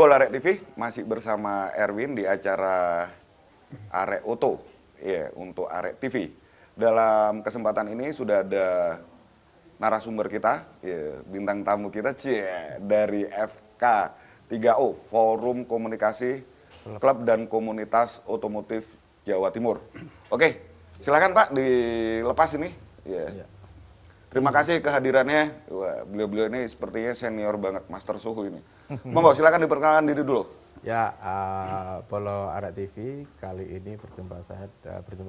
Bola Arek TV masih bersama Erwin di acara Arek Oto ya, untuk Arek TV. Dalam kesempatan ini sudah ada narasumber kita, ya, bintang tamu kita dari FK3O, Forum Komunikasi Klub dan Komunitas Otomotif Jawa Timur. Oke, silakan Pak dilepas ini. Ya. Terima kasih kehadirannya. Wah, beliau-beliau ini sepertinya senior banget, master suhu ini. Monggo, silakan diperkenalkan diri dulu. Ya, Bolo Arek TV kali ini berjumpa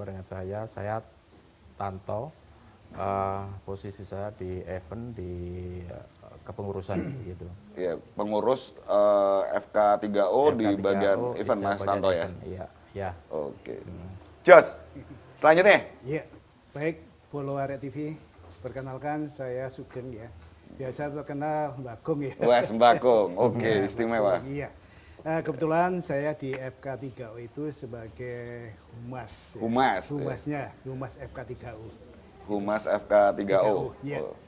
dengan saya Tanto. Posisi saya di event di kepengurusan gitu. Ya, pengurus FK3O di bagian event Mas Tanto ya. Iya, ya. Oke. Jos, selanjutnya. Iya, baik Bolo Arek TV. Perkenalkan saya Sugeng ya. Biasa terkenal Mbakung ya. Wah, Mbakung. Oke, istimewa. Iya. Kebetulan saya di FK3O itu sebagai humas. Humas. Humas FK3O. Humas FK3O. Iya. Oh.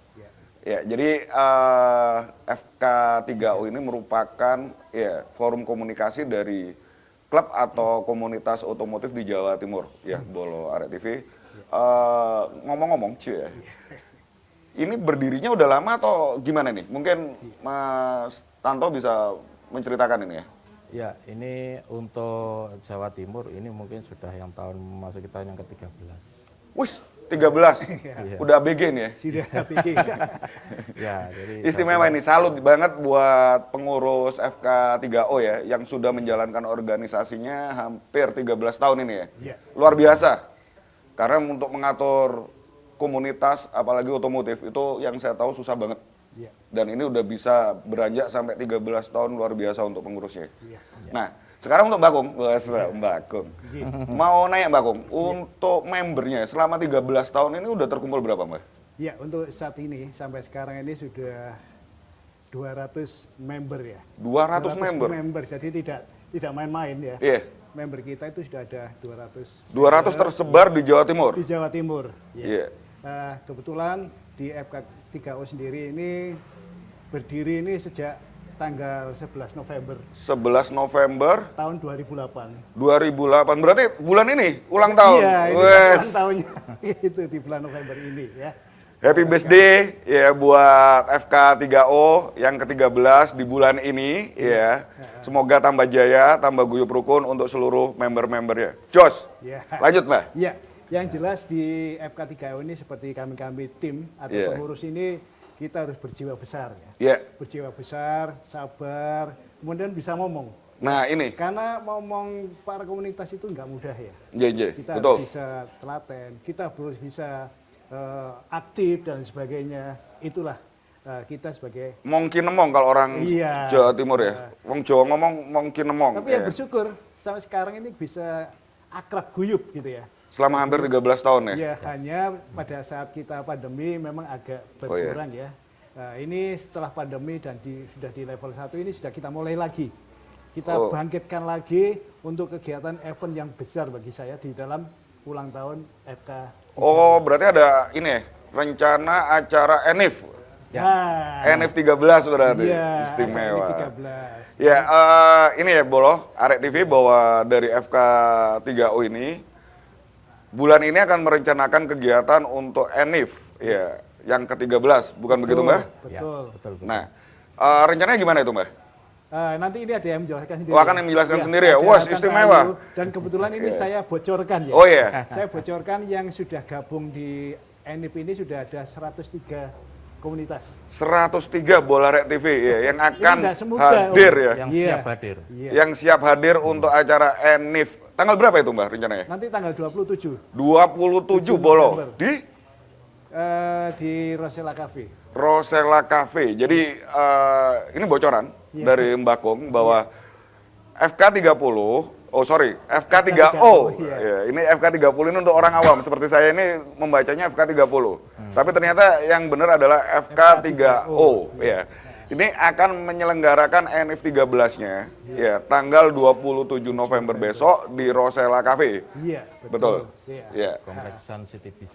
Ya, jadi FK3O ini merupakan ya forum komunikasi dari klub atau komunitas otomotif di Jawa Timur. Ya, Bolo Arek TV. Ngomong-ngomong, cuy ya. Ini berdirinya udah lama atau gimana nih? Mungkin Mas Tanto bisa menceritakan ini ya? Ya, ini untuk Jawa Timur ini mungkin sudah yang tahun masuk kita yang ke-13. Wis, 13. Udah ABG nih ya? Sudah ABG. Ya, jadi istimewa ini, salut banget buat pengurus FK3O ya, yang sudah menjalankan organisasinya hampir 13 tahun ini ya. Iya. Luar biasa. Karena untuk mengatur komunitas, apalagi otomotif, itu yang saya tahu susah banget. Iya. Dan ini udah bisa beranjak sampai 13 tahun, luar biasa untuk pengurusnya. Iya. Nah, sekarang untuk Mbakung, Mbakung. Iya. Mau nanya Mbakung, untuk membernya selama 13 tahun ini udah terkumpul berapa Mbak? Ya, untuk saat ini, sampai sekarang ini sudah 200 member ya. 200 member? Jadi tidak main-main ya. Iya. Member kita itu sudah ada 200. 200 tersebar di Jawa Timur? Di Jawa Timur. Iya. Kebetulan di FK3O sendiri ini berdiri ini sejak tanggal 11 November 11 November tahun 2008. 2008, berarti bulan ini ulang tahun. Iya, ini ulang tahunnya itu di bulan November ini ya. Happy birthday ya buat FK3O yang ke-13 di bulan ini ya. Semoga tambah jaya, tambah guyup rukun untuk seluruh member-membernya. Jos, Ya. lanjut Mbak. Ya, yang jelas di FK3O ini seperti kami tim atau pengurus ini kita harus berjiwa besar ya. Iya. Berjiwa besar, sabar, kemudian bisa ngomong. Nah ini, Karena ngomong para komunitas itu nggak mudah ya. Kita betul. harus bisa telaten, kita harus bisa aktif dan sebagainya. Itulah kita sebagai Mongkin nemong kalau orang Iya. Jawa Timur ya. Wong Jawa ngomong mongkin nemong. tapi ya ya. bersyukur sampai sekarang ini bisa akrab guyup gitu ya. Selama hampir 13 tahun ya. Ya, hanya pada saat kita pandemi memang agak berkurang ya. Nah, ini setelah pandemi dan sudah di level 1 ini sudah kita mulai lagi. Kita bangkitkan lagi untuk kegiatan event yang besar bagi saya di dalam ulang tahun FK. Oh, berarti ada ini rencana acara ENIF. ENIF 13 berarti. Iya, Istimewa. ENIF 13. Ya, ini ya Bolo, Arek TV bahwa dari FK3O ini bulan ini akan merencanakan kegiatan untuk ENIF ya, yang ke-13, bukan begitu Mbak? Betul. Ya, betul. Nah, rencananya gimana itu Mbak? Nanti ini ada yang menjelaskan sendiri. Oh, akan yang menjelaskan sendiri ya? ada Wah, Tante istimewa. Ayu. Dan kebetulan ini saya bocorkan ya. Oh iya. Saya bocorkan yang sudah gabung di ENIF ini sudah ada 103 komunitas. 103 Bola Arek TV ya, yang akan nggak semudah, hadir ya. Yang Iya. siap hadir. Iya. Yang siap hadir untuk acara ENIF. Tanggal berapa itu Mbak rencananya? Nanti tanggal 27 27 Bolo November. Di Rosella Cafe. Rosella Cafe. Jadi ini bocoran dari Mbak Kong bahwa FK30, FK3O. Iya. Ya, ini FK30 ini untuk orang awam. Seperti saya ini membacanya FK30. Tapi ternyata yang benar adalah FK3O. Ya. Ini akan menyelenggarakan ENIF 13-nya ya, tanggal 27 November besok di Rosella Cafe. Iya, Betul. Iya. Ya. Kompleks Sun City Bis.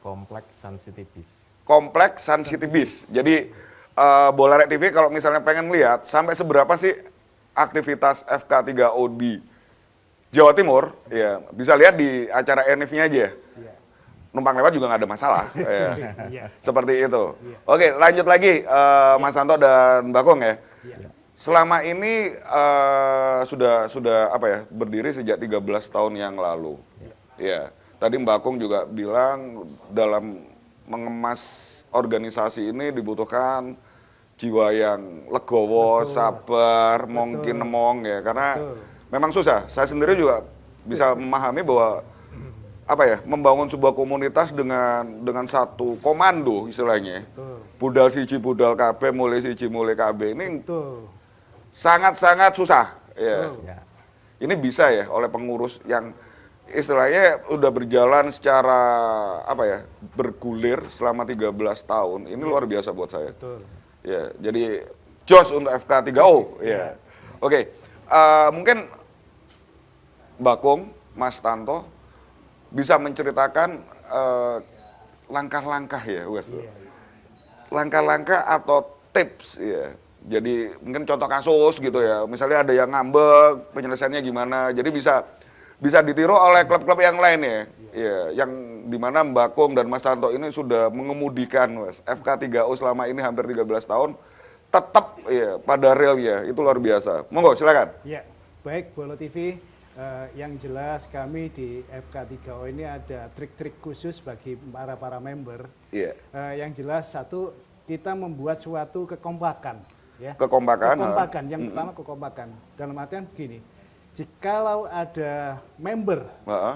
Kompleks Sun City Bis. Kompleks Sun City Bis. Jadi Bola Rek TV kalau misalnya pengen lihat sampai seberapa sih aktivitas FK3O di Jawa Timur, ya bisa lihat di acara ENIF-nya aja. Iya. Numpang lewat juga nggak ada masalah. Ya. Iya. Seperti itu. Oke, lanjut lagi Mas Santo dan Mbak Kong ya. Iya. Selama ini sudah apa ya, berdiri sejak 13 tahun yang lalu. Ya. Tadi Mbak Kong juga bilang dalam mengemas organisasi ini dibutuhkan jiwa yang legowo, sabar, mungkin nemong ya, karena memang susah. Saya sendiri juga bisa memahami bahwa apa ya, membangun sebuah komunitas dengan satu komando istilahnya. Budal siji budal KB, mulai siji mulai KB ini sangat-sangat susah ya. Ini bisa ya oleh pengurus yang istilahnya udah berjalan secara apa ya, bergulir selama 13 tahun. Ini luar biasa buat saya. Ya, jadi jos untuk FK3O ya. Oke. Mungkin Mbak Kong, Mas Tanto bisa menceritakan langkah-langkah ya, Wes. Langkah-langkah atau tips ya. Jadi mungkin contoh kasus gitu ya. Misalnya ada yang ngambek, penyelesaiannya gimana. Jadi bisa ditiru oleh klub-klub yang lain ya. Ya, yang dimana Mbak Kong dan Mas Tanto ini sudah mengemudikan Wes, FK3O selama ini hampir 13 tahun tetap ya pada realnya. Itu luar biasa. Monggo silakan. Ya, baik Bolo TV. Yang jelas kami di FK3O ini ada trik-trik khusus bagi para member. Iya. Yang jelas satu, kita membuat suatu kekompakan. Ya. Kekompakan. Yang pertama kekompakan. Dalam artian begini, jikalau ada member,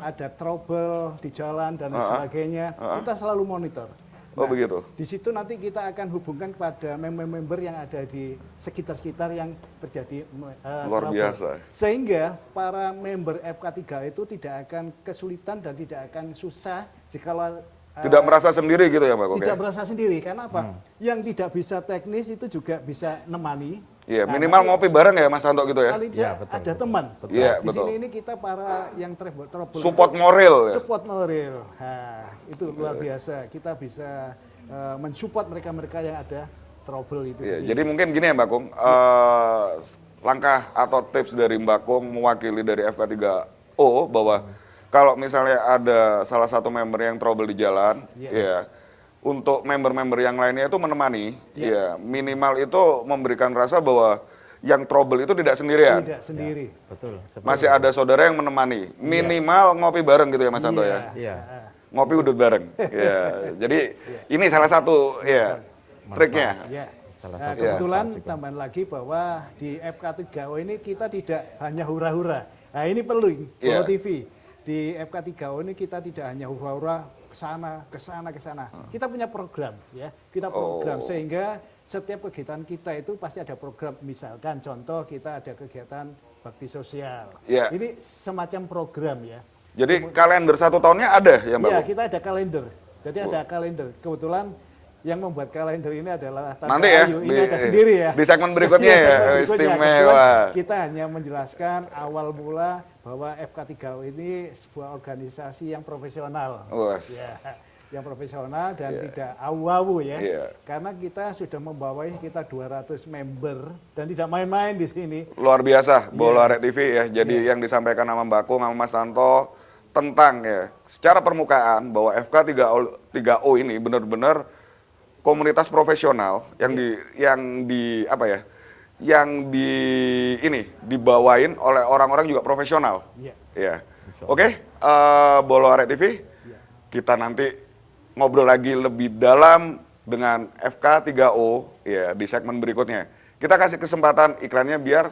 ada trouble di jalan dan sebagainya, kita selalu monitor. Oh begitu. Di situ nanti kita akan hubungkan kepada member-member yang ada di sekitar-sekitar yang terjadi luar trouble. biasa. Sehingga para member FK3 itu tidak akan kesulitan dan tidak akan susah jikalau tidak merasa sendiri gitu ya Mbak Kong? Tidak merasa sendiri, karena apa? Yang tidak bisa teknis itu juga bisa nemani. Iya, minimal ngopi bareng ya Mas Santo gitu ya? Paling tidak ada teman. Iya, Di betul. sini ini kita para yang trouble. Support moral ya? Support moral. Nah, itu luar biasa. Kita bisa mensupport mereka-mereka yang ada trouble itu. Iya, jadi mungkin gini ya Mbak Kong, langkah atau tips dari Mbak Kong mewakili dari FK3O bahwa kalau misalnya ada salah satu member yang trouble di jalan, ya untuk member-member yang lainnya itu menemani, ya minimal itu memberikan rasa bahwa yang trouble itu tidak sendirian. Tidak sendiri. Betul. Masih ada saudara yang menemani, minimal ngopi bareng gitu ya Mas Santo ya. Iya. Ngopi udut bareng. Ya, jadi ini salah satu ya triknya. Ya. Salah satu Kebetulan tambahan lagi bahwa di FK3O ini kita tidak hanya hura-hura. Nah ini perlu Bolo TV. Di FK3O ini kita tidak hanya hura-hura ke sana. Kita punya program ya. Kita program sehingga setiap kegiatan kita itu pasti ada program. Misalkan contoh kita ada kegiatan bakti sosial. Ini semacam program ya. Jadi kalender 1 tahunnya ada ya Mbak? Iya, kita ada kalender. Jadi ada kalender. Kebetulan yang membuat kalender ini adalah Tante nanti ya, Ayu. Ini ada sendiri ya. Di segmen berikutnya ya, istimewa. Kita hanya menjelaskan awal mula bahwa FK3O ini sebuah organisasi yang profesional. Ya, yang profesional dan tidak awu-awu ya. Karena kita sudah membawai kita 200 member dan tidak main-main di sini. Luar biasa, Bola Rek TV ya. Jadi yang disampaikan sama Mbak Kong sama Mas Tanto tentang ya secara permukaan bahwa FK3O ini benar-benar komunitas profesional yang dibawain oleh orang-orang juga profesional. Ya. Oke, Bola Rek TV. Kita nanti ngobrol lagi lebih dalam dengan FK3O ya di segmen berikutnya. Kita kasih kesempatan iklannya biar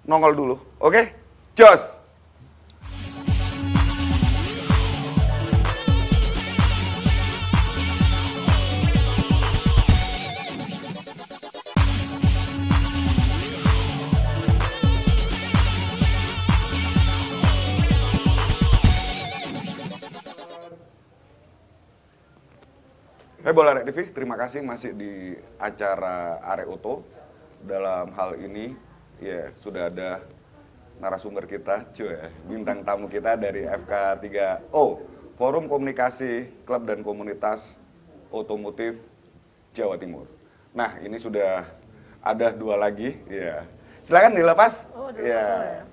nongol dulu. Oke? Jos. Bola Rek TV, terima kasih masih di acara Arek Oto. Dalam hal ini ya sudah ada narasumber kita, bintang tamu kita dari FK3O, Forum Komunikasi Klub dan Komunitas Otomotif Jawa Timur. Nah, ini sudah ada 2 lagi, ya. Silakan dilepas. Oh, udah Ya. lepas ya.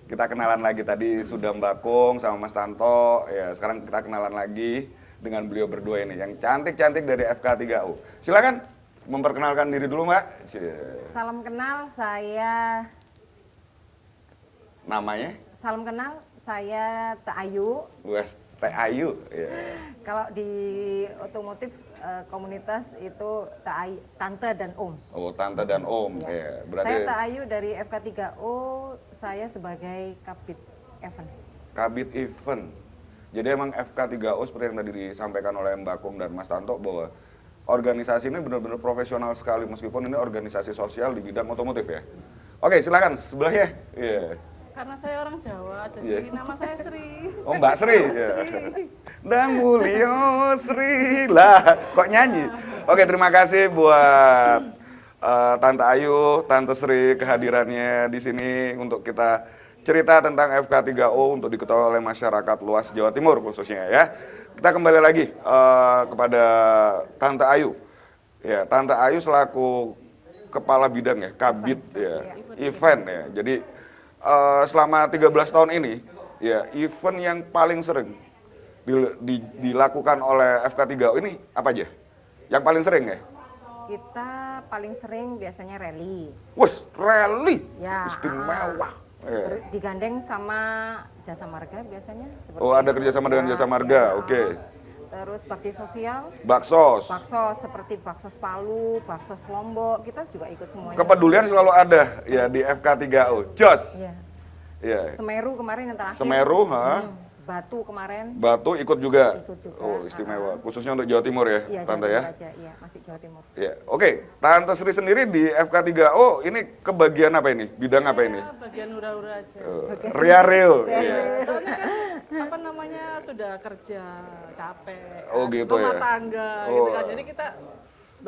Kita kenalan lagi tadi sudah Mbak Kung sama Mas Tanto, ya. Sekarang kita kenalan lagi dengan beliau berdua ini yang cantik-cantik dari FK3U. Silakan memperkenalkan diri dulu, Mbak. Salam kenal, saya Namanya? Teh Ayu. Wes Teh Ayu, ya. Kalau di otomotif komunitas itu Tante dan Om. Oh, Tante dan Om, ya. Berarti Saya Teh Ayu dari FK3O, saya sebagai Kabid Event. Kabid Event. Jadi emang FK3U seperti yang tadi disampaikan oleh Mbak Kung dan Mas Tanto bahwa organisasi ini benar-benar profesional sekali meskipun ini organisasi sosial di bidang otomotif ya. Oke, silakan sebelahnya. Iya. Karena saya orang Jawa, Iya. jadi nama saya Sri. Oh, Mbak Sri. Ya. Dan Mulyo Sri lah, kok nyanyi? Oke, terima kasih buat Tante Ayu, Tante Sri kehadirannya di sini untuk kita cerita tentang FK3O untuk diketahui oleh masyarakat luas Jawa Timur khususnya ya. Kita kembali lagi kepada Tante Ayu. Ya, Tante Ayu selaku kepala bidang ya, Kabid ya, event ya. Jadi selama 13 tahun ini ya, event yang paling sering dilakukan oleh FK3O ini apa aja? Yang paling sering ya? Kita paling sering biasanya rally. Wes, rally. Ya, Istimewa. Ya. digandeng sama Jasa Marga biasanya. Oh, ada kerjasama dengan Jasa Marga, oke. Terus bakti sosial, Baksos. bakso seperti bakso Palu, bakso Lombok, kita juga ikut semuanya. Kepedulian selalu ada ya di FK3O. Jos. Iya. Ya. Semeru kemarin yang terakhir. Semeru, ha? Batu kemarin. Batu ikut juga. Ikut juga. Oh, istimewa. Khususnya untuk Jawa Timur ya, Iya, Tante Jawa ya. Timur aja. Iya, masih Jawa Timur. Ya, oke. Tante Sri sendiri di FK3O ini kebagian apa ini? Bidang apa ini? Ya, bagian hura-hura aja. Ria Reo. Iya. Soalnya kan apa namanya sudah kerja capek. Oh, gitu rumah ya. tangga Oh. gitu kan. Jadi kita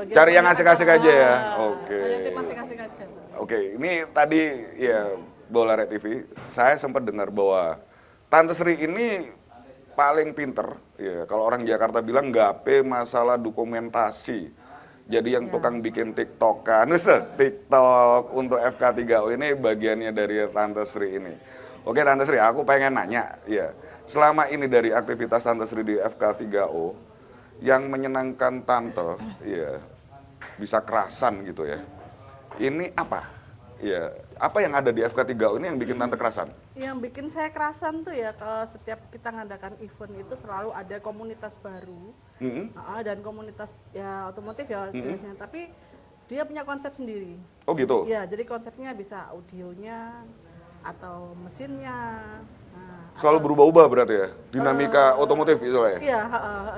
bagian Cari yang banyak asik-asik acara. aja ya? Nah, Oke. Saya tim asik-asik aja. Oke, ini tadi ya Bola Red TV, saya sempat dengar bahwa Tante Sri ini paling pinter, ya kalau orang Jakarta bilang gape masalah dokumentasi. Jadi yang tukang bikin TikTokan, TikTok untuk FK3O ini bagiannya dari Tante Sri ini. Oke Tante Sri, aku pengen nanya, ya selama ini dari aktivitas Tante Sri di FK3O, yang menyenangkan Tante, ya bisa kerasan gitu ya. Ini apa? Ya, apa yang ada di FK3O ini yang bikin Tante kerasan? Yang bikin saya kerasan tuh ya kalau setiap kita ngadakan event itu selalu ada komunitas baru. Dan komunitas ya otomotif ya jenisnya, tapi dia punya konsep sendiri. Oh gitu? Ya, jadi konsepnya bisa audionya atau mesinnya. Selalu berubah-ubah berarti ya? Dinamika otomotif itu ya? Iya,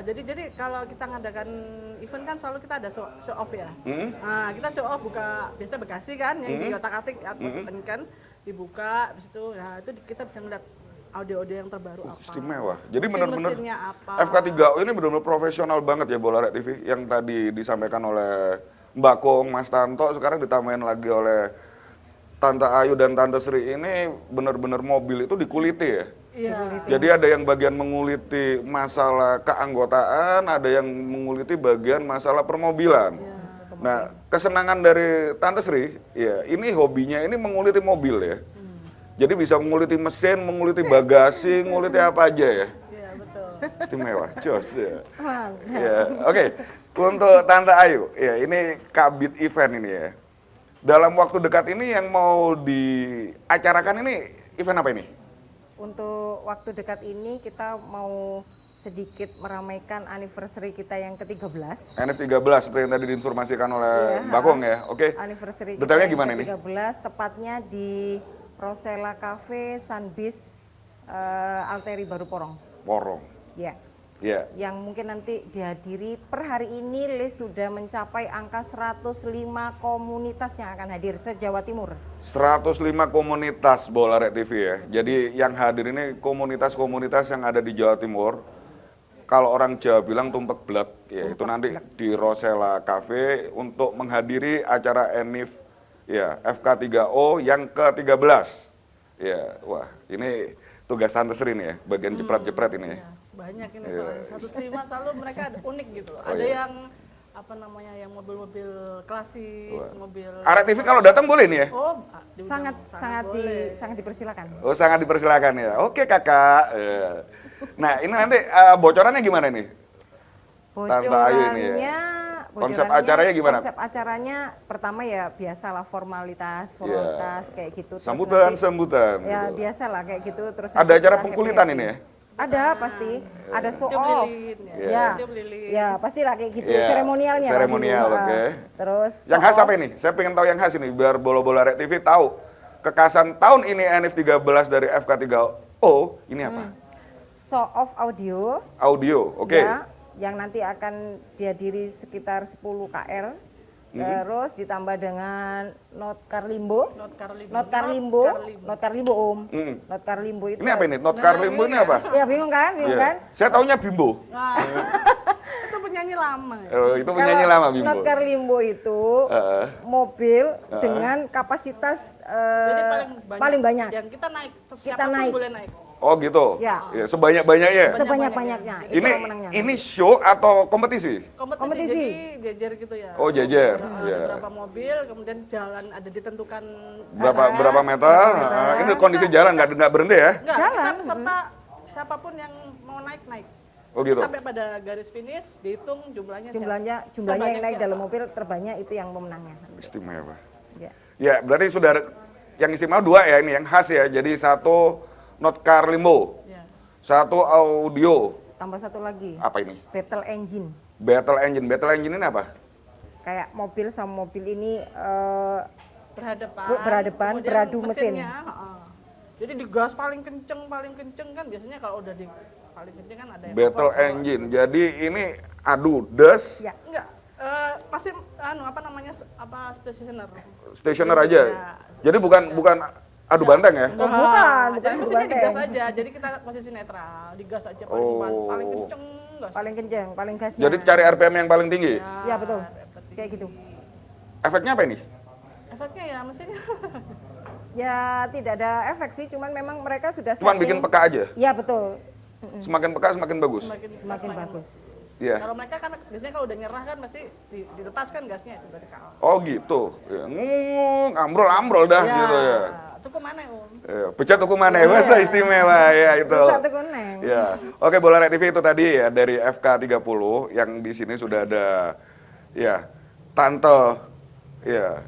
jadi kalau kita ngadakan event kan selalu kita ada show off ya. Nah, kita show off buka biasa Bekasi kan yang di otak-atik kan dibuka habis itu ya itu kita bisa ngeliat audio-audio yang terbaru apa. Istimewa. Jadi benar-benar Mesin-mesinnya apa. FK3O ini benar-benar profesional banget ya Bola Red TV yang tadi disampaikan oleh Mbak Kong, Mas Tanto, sekarang ditambahin lagi oleh Tante Ayu dan Tante Sri ini benar-benar mobil itu dikuliti ya. Iya. Jadi ada yang bagian menguliti masalah keanggotaan, ada yang menguliti bagian masalah permobilan. Nah, kesenangan dari Tante Sri, ya ini hobinya ini menguliti mobil ya. Jadi bisa menguliti mesin, menguliti bagasi, menguliti apa aja ya. Iya, betul. Istimewa, jos ya. Ya, oke. Untuk Tante Ayu, ya ini Kabid event ini ya. Dalam waktu dekat ini yang mau diacarakan ini event apa ini? Untuk waktu dekat ini kita mau sedikit meramaikan anniversary kita yang ke-13. NF13 seperti yang tadi diinformasikan oleh Mbak Kong ya. Oke. Anniversary Detailnya kita gimana yang ini? ke-13 tepatnya di Rosella Cafe Sunbiz Alteri Baru Porong. Porong. Ya. Ya. Yang mungkin nanti dihadiri per hari ini list sudah mencapai angka 105 komunitas yang akan hadir se-Jawa Timur. 105 komunitas Bola Red TV ya. Jadi yang hadir ini komunitas-komunitas yang ada di Jawa Timur. Kalau orang Jawa bilang tumpek blek, ya itu nanti di Rosella Cafe untuk menghadiri acara ENIF ya FK3O yang ke-13. Ya, wah ini tugas Tante Sri nih ya, bagian jepret-jepret ini ya. Banyak ini soalnya 105 selalu mereka ada unik gitu. Oh, Ada iya. yang apa namanya yang mobil-mobil klasik, mobil. Arek TV kalau datang boleh nih ya? Oh, sangat dipersilakan. Oh, sangat dipersilakan ya. Oke, Kakak. Nah, ini nanti bocorannya gimana nih? Tante Ayu ini ya. Konsep acaranya gimana? Konsep acaranya pertama ya biasalah formalitas kayak gitu. Terus Sambutan. ya gitu. biasalah kayak gitu. Terus Ada nanti acara kita pengkulitan happy-happy. ini ya? Ada pasti, ada show Tiup off. lilin, Ya, tiup lilin. ya pastilah kayak gitu. Iya, Seremonialnya. lah seremonial, dulu. oke. Terus Yang show khas off. apa ini? Saya pengen tahu yang khas ini, biar bola-bola Arek TV tahu. Kekhasan tahun ini NF13 dari FK3O, ini apa? Show off audio. Audio, oke. Ya, yang nanti akan dihadiri sekitar 10 KR. Terus ditambah dengan Not Carlimbo. Not Carlimbo. Not Carlimbo. Not Carlimbo Om. Not Carlimbo itu. Ini apa ini? Not Carlimbo ini apa? Ya bingung kan? Bingung Iya. kan? Saya taunya Bimbo. Nah, itu penyanyi lama. Ya. Itu penyanyi Kalau lama Bimbo. Not Carlimbo itu mobil dengan kapasitas Jadi paling banyak. Yang kita naik, Kita siapapun naik. boleh naik. Oh gitu. Ya. Ya, sebanyak-banyaknya. Sebanyak-banyaknya. Itu pemenangnya. Ini show atau kompetisi? Kompetisi. Jadi jajar gitu ya. Oh, jajar. Ada Ya. beberapa mobil, kemudian jalan ada ditentukan Berapa meter? Ini kondisi jalan nggak berhenti ya? Enggak, Jalan. kita peserta siapapun yang mau naik. Oh gitu. Sampai pada garis finish dihitung jumlahnya Jumlahnya yang Terbanyak naik siapa? dalam mobil terbanyak itu yang pemenangnya. Istimewa. Ya. Ya, berarti sudah yang istimewa dua ya ini yang khas ya. Jadi satu Not Carlimbo, Ya. satu audio. Tambah satu lagi. Apa ini? Battle engine. Battle engine. Battle engine ini apa? Kayak mobil sama mobil ini Berhadapan, kemudian beradu mesin. mesinnya, jadi digas paling kenceng kan biasanya kalau udah di paling kenceng kan ada yang Battle over. engine. Jadi ini adu des, Ya. Enggak, pasti apa namanya stationer. stationer aja. Ya. Jadi bukan adu banteng ya? Oh, bukan Jadi mesinnya banteng. digas aja, jadi kita posisi netral, digas aja paling kenceng gas. Paling kenceng, paling gasnya. Jadi cari RPM yang paling tinggi. Ya betul. Kayak gitu. Efeknya apa ini? Efeknya ya mesinnya. Ya tidak ada efek sih, cuman memang mereka sudah Cuman bikin peka aja. Ya betul. Semakin peka semakin bagus. Semakin bagus. Iya. Kalau mereka kan biasanya kalau udah nyerah kan pasti dilepaskan gasnya itu dari kalah. Oh gitu. Ya, ambrol dah gitu ya. Itu kemana Om? Ya, pecat hukuman ya, masa istimewa ya itu. Satu kuneng. Ya. Oke, Bola Arek TV itu tadi ya dari FK30 yang di sini sudah ada ya Tante ya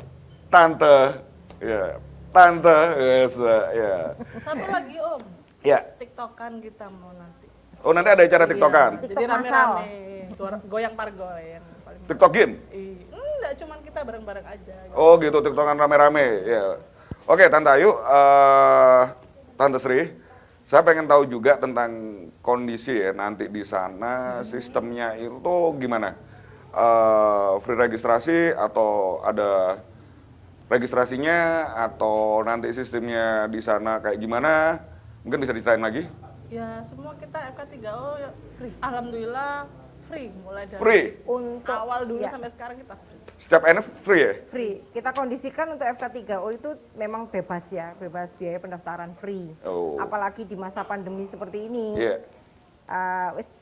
yes, ya. Satu lagi Om, Ya. TikTokan kita mau nanti. Oh, nanti ada acara TikTokan. Jadi TikTok rame-rame, goyang pargoy yang paling. TikTok game. Enggak, cuman kita bareng-bareng aja. Gitu. Oh gitu, TikTokan rame-rame. Ya. Oke, Tante Ayu, Tante Sri, saya pengen tahu juga tentang kondisi ya nanti di sana sistemnya itu gimana? Free registrasi atau ada registrasinya atau nanti sistemnya di sana kayak gimana? Mungkin bisa diceritain lagi? Ya, semua kita FK3O ya, alhamdulillah free mulai dari Free. Untuk awal dulu ya, sampai sekarang kita free. Setiap NF free ya? free. Kita kondisikan untuk FK3O itu memang bebas ya, bebas biaya pendaftaran free. Oh. Apalagi di masa pandemi seperti ini. Iya.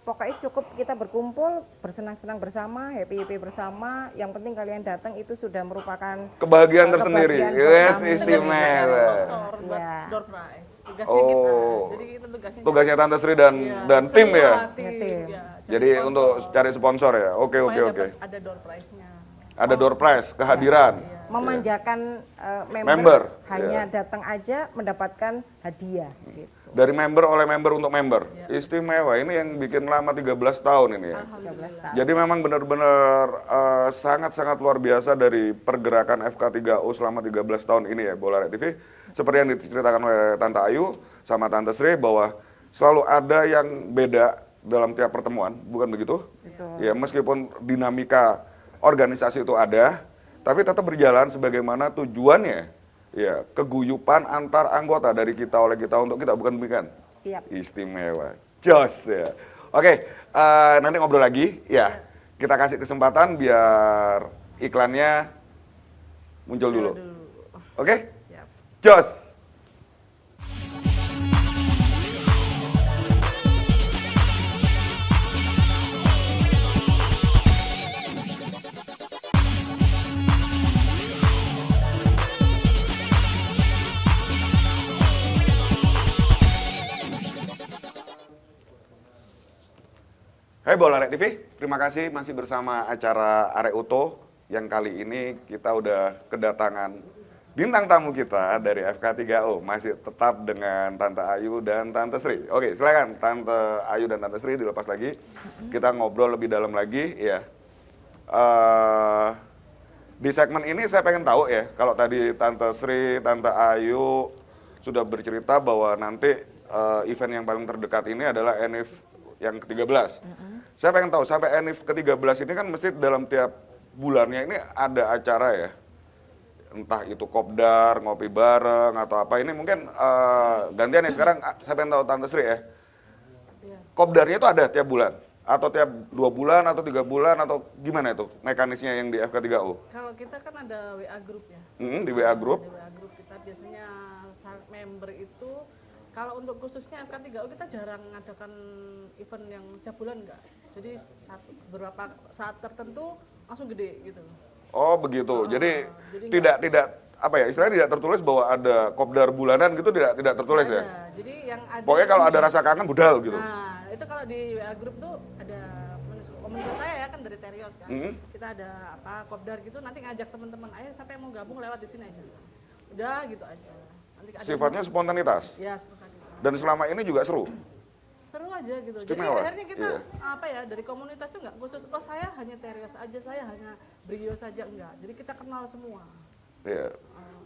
Pokoknya cukup kita berkumpul, bersenang-senang bersama, happy-happy bersama. Yang penting kalian datang itu sudah merupakan Kebahagiaan tersendiri. kebahagiaan Yes, kami. istimewa. Sponsor buat Ya. door prize. Tugasnya Oh. kita. Jadi kita Tugasnya Tante Sri dan Iya, tim semua ya? tim, Tim. ya, Jadi sponsor. untuk cari sponsor ya? Oke, Supaya oke, oke. dapat Ada door prize-nya. Ada door prize, kehadiran. Memanjakan Member, member, hanya ya. datang aja mendapatkan hadiah gitu. Dari member oleh member untuk member. Istimewa, ini yang bikin lama 13 tahun ini ya. 13 tahun. Jadi memang benar-benar sangat-sangat luar biasa dari pergerakan FK3U selama 13 tahun ini ya, Bola Arek TV. Seperti yang diceritakan oleh Tante Ayu sama Tante Sri bahwa selalu ada yang beda dalam tiap pertemuan, bukan begitu? Betul. Ya, meskipun dinamika organisasi itu ada, tapi tetap berjalan sebagaimana tujuannya. Ya, keguyupan antar anggota dari kita oleh kita untuk kita, bukan demikian? Siap. Istimewa. Jos ya. Oke, nanti ngobrol lagi ya. Kita kasih kesempatan biar iklannya muncul dulu. Oke? Siap. Jos. Hai Bola Arek TV, terima kasih masih bersama acara Arek Uto yang kali ini kita udah kedatangan bintang tamu kita dari FK3O, masih tetap dengan Tante Ayu dan Tante Sri. Oke, silakan Tante Ayu dan Tante Sri dilepas lagi. Kita ngobrol lebih dalam lagi, ya. Di segmen ini saya pengen tahu ya, kalau tadi Tante Sri, Tante Ayu sudah bercerita bahwa nanti event yang paling terdekat ini adalah ENIF yang ke-13. Saya pengen tahu, sampai ENIF ke-13 ini kan mesti dalam tiap bulannya ini ada acara ya. Entah itu kopdar, ngopi bareng, atau apa. Ini mungkin gantian ya, sekarang saya pengen tahu Tante Sri ya. Kopdarnya itu ada tiap bulan? Atau tiap 2 bulan, atau 3 bulan, atau gimana itu mekanisnya yang di FK3O? Kalau kita kan ada WA group ya. Di WA group? Di WA group kita biasanya member itu, kalau untuk khususnya FK3O kita jarang mengadakan event yang tiap bulan enggak. Jadi beberapa saat tertentu langsung gede gitu. Oh begitu, jadi tidak apa ya, istilahnya tidak tertulis bahwa ada kopdar bulanan gitu, tidak tertulis ya? Jadi yang ada, pokoknya kalau ada rasa kangen budal gitu. Nah itu kalau di WA group tuh ada komunitas saya ya kan dari Terios kan, kita ada apa kopdar gitu, nanti ngajak teman-teman, ayo siapa yang mau gabung lewat di sini aja, udah gitu aja. Nanti ada sifatnya spontanitas? Ya spontanitas. Dan selama ini juga seru? Seru aja gitu. Istimewa. Jadi akhirnya kita apa ya, dari komunitas tuh nggak khusus, oh saya hanya Terios aja, saya hanya Brio saja, enggak. Jadi kita kenal semua. Iya.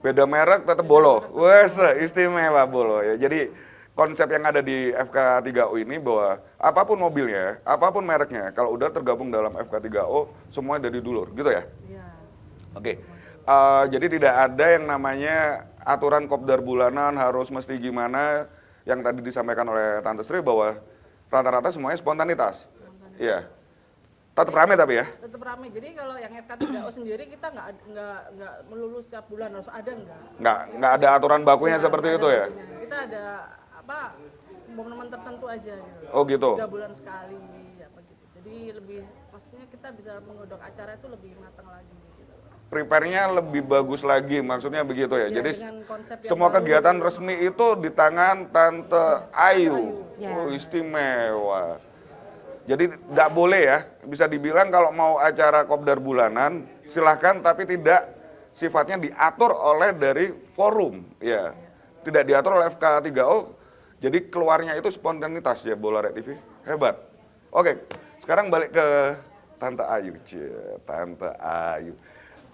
Beda merek tetap bolo. Wes, istimewa bolo ya. Jadi konsep yang ada di FK3O ini bahwa apapun mobilnya, apapun mereknya, kalau udah tergabung dalam FK3O, semuanya dari dulur, gitu ya? Iya. Oke. Jadi tidak ada yang namanya aturan kopdar bulanan harus mesti gimana, yang tadi disampaikan oleh Tante Sri bahwa rata-rata semuanya spontanitas. Iya. Tetap rame tapi ya? Tetap ramai. Jadi kalau yang FK3O sendiri kita nggak melulu setiap bulan harus ada Nggak ada aturan bakunya seperti itu ya? Kita ada apa momen-momen tertentu aja gitu. Oh gitu. 3 bulan sekali apa gitu. Jadi lebih maksudnya kita bisa menggodok acara itu lebih matang lagi gitu. Prepare-nya lebih bagus lagi, maksudnya begitu ya. Iya, Jadi dengan konsep yang semua baru. kegiatan resmi itu di tangan Tante Ayu. Ya. Oh, istimewa. Jadi nggak boleh ya, bisa dibilang kalau mau acara kopdar bulanan silahkan, tapi tidak sifatnya diatur oleh dari forum, ya. Tidak diatur oleh FK3O, jadi keluarnya itu spontanitas ya. Bola Arek TV, hebat. Oke, sekarang balik ke Tante Ayu. Tante Ayu.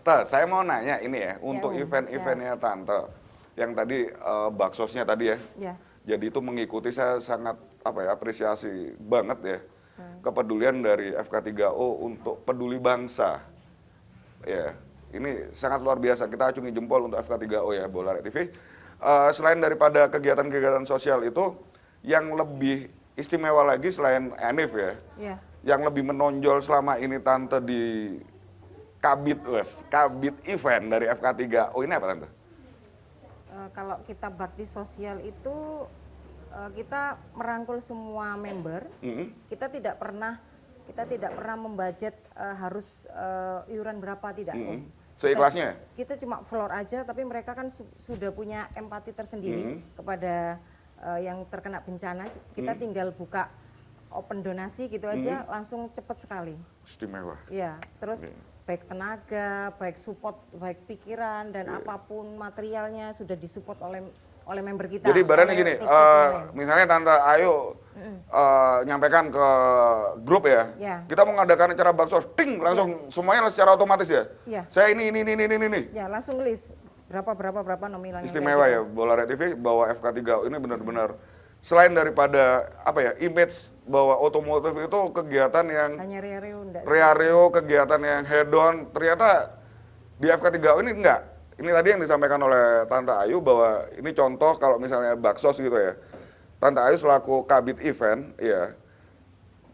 Saya mau nanya ini ya, untuk event-eventnya Tante, yang tadi baksosnya tadi ya. Ya. Jadi itu mengikuti, saya sangat apresiasi banget ya. Kepedulian dari FK3O untuk peduli bangsa. Ya, ini sangat luar biasa. Kita acungi jempol untuk FK3O ya, Bola Arek TV. Selain daripada kegiatan-kegiatan sosial itu, yang lebih istimewa lagi selain ENIF ya, yang lebih menonjol selama ini Tante di Kabit event dari FK3O ini apa Tante? Kalau kita bakti sosial itu kita merangkul semua member. Kita tidak pernah membudget harus iuran berapa, tidak. Seikhlasnya? Kita cuma floor aja, tapi mereka kan sudah punya empati tersendiri kepada yang terkena bencana. Kita tinggal buka open donasi gitu aja, langsung cepat sekali. Istimewa. Ya, terus baik tenaga, baik support, baik pikiran dan apapun materialnya sudah disupport oleh member kita. Jadi ibaratnya gini, misalnya Tante Ayu nyampaikan ke grup ya, kita mau ngadakan acara bakso, ting langsung semuanya secara otomatis ya. Saya ini. Ya, langsung list berapa nominalnya. Istimewa ya Bola Arek TV bahwa FK3O ini benar-benar selain daripada image bahwa otomotif itu kegiatan yang hanya rea-reo, kegiatan yang head on, ternyata di FK3O ini enggak. Ini tadi yang disampaikan oleh Tante Ayu bahwa ini contoh kalau misalnya baksos gitu ya. Tante Ayu selaku Kabit event ya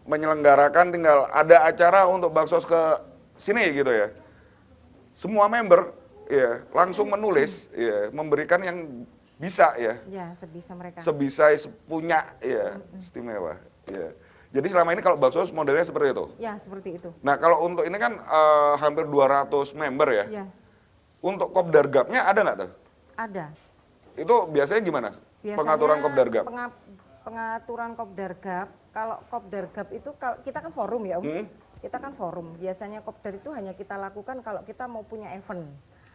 menyelenggarakan, tinggal ada acara untuk baksos ke sini gitu ya. Semua member ya langsung menulis ya, memberikan yang bisa ya. Ya, sebisa mereka. Sebisa punya ya, istimewa. Ya. Jadi selama ini kalau baksos modelnya seperti itu? Ya, seperti itu. Nah, kalau untuk ini kan hampir 200 member ya? Ya. Untuk kopdar gapnya ada nggak tuh? Ada. Itu biasanya gimana? Biasanya Pengaturan kopdar gap? Pengaturan kopdar gap Kalau Kopdar Gap itu kita kan forum ya Om. Kita kan forum. Biasanya Kopdar itu hanya kita lakukan kalau kita mau punya event.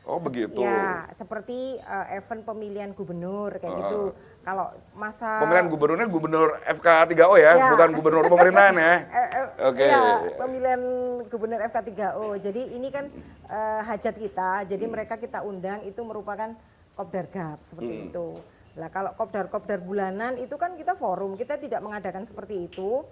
Oh begitu. Ya, seperti event pemilihan gubernur kayak gitu. Kalau masa Pemilihan gubernurnya gubernur FK3O ya, Ya. bukan gubernur pemerintahan ya. Oke. Ya, pemilihan gubernur FK3O. Jadi ini kan hajat kita. Jadi mereka kita undang itu merupakan Kopdar Gap seperti itu. Nah, kalau kopdar bulanan itu kan kita forum, kita tidak mengadakan seperti itu.